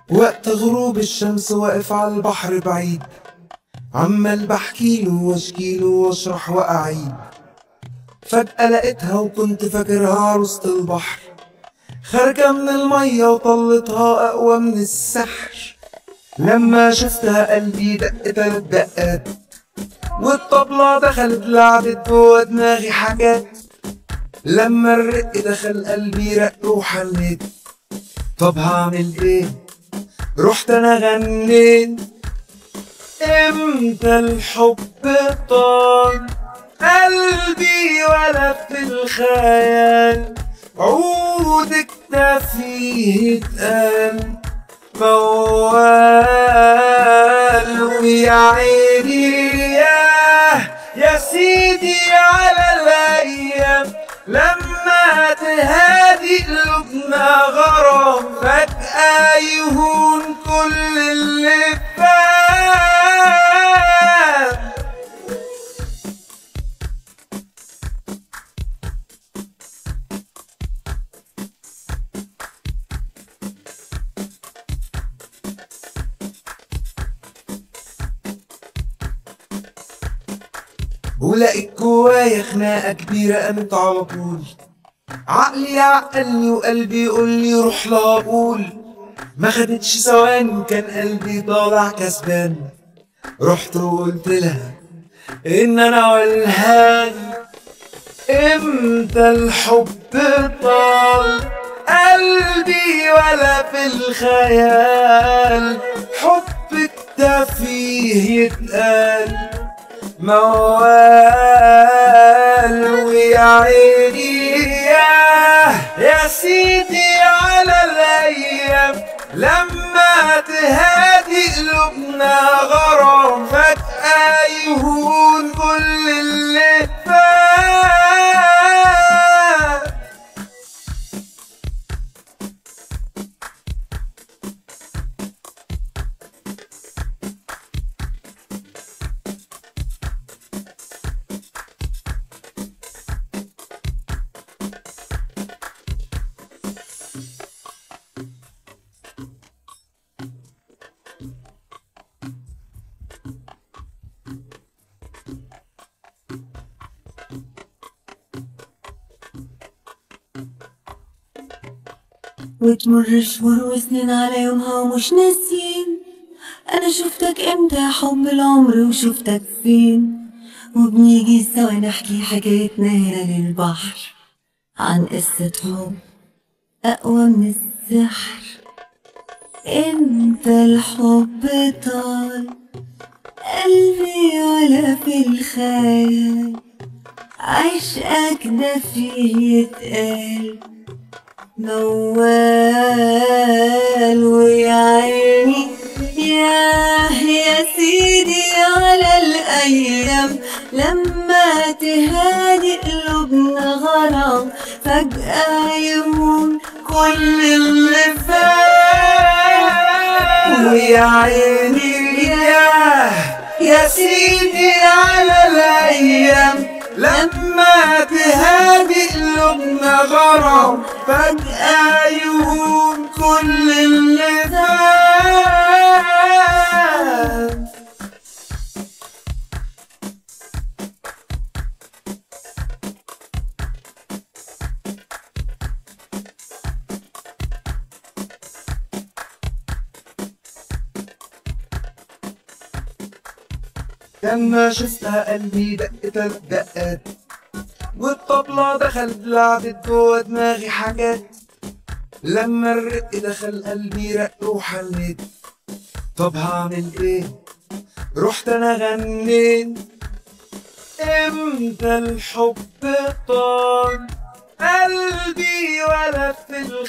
وقت غروب الشمس واقف على البحر بعيد، عمال بحكيله واشكيله واشرح واعيد. فجأة لقيتها وكنت فاكرها عروسة البحر، خارجة من المية وطلتها أقوى من السحر. لما شفتها قلبي دق 3 دقات، والطبلة دخلت لعبت جوا دماغي حاجات. لما الرق دخل قلبي رق وحنيت، طب هعمل ايه؟ رحت انا غنيت. امتى الحب طال قلبي ولا في الخيال، عودك ده فيه اتقال موال. ويا عيني يا سيدي على الايام، لما تهادي قلوبنا غرام، فجأة يهون كل اللي فات. ولقيت جوايا خناقة كبيرة قامت على طول، عقلي يعقلني وقلبي يقولي روح لها قول. ما خدتش ثواني وكان قلبي طالع كسبان، رحت وقلت لها ان انا ولهان. امتى الحب طال قلبي ولا في الخيال، حبك ده فيه يتقال موال. ويا عيني يا سيدي على الايام، لما تهادي قلوبنا غرام، فجأة يهون كل اللي فات. وتمر شهور وسنين على يومها ومش ناسين، انا شفتك امتى يا حب العمر وشفتك فين. وبنيجي سوا نحكي حكايتنا هنا للبحر، عن قصة حب اقوى من السحر. امتى الحب طال قلبي ولا في الخيال، عشقك ده فيه يتقال موال. ويا عيني يا سيدي على الايام، لما تهادي قلوبنا غرام، فجأة يهون كل اللي فات. ويا عيني يا سيدي على الايام، لما تهادي قلوبنا غرام، فجأة يهون كل اللي فات. لما شفتها قلبي دق 3 دقات، والطبلة دخلت لعبت جوا دماغي حاجات. لما الرق دخل قلبي رق وحنيت، طب هعمل ايه؟ رحت انا غنيت. امتى الحب طال قلبي ولا في الخيال.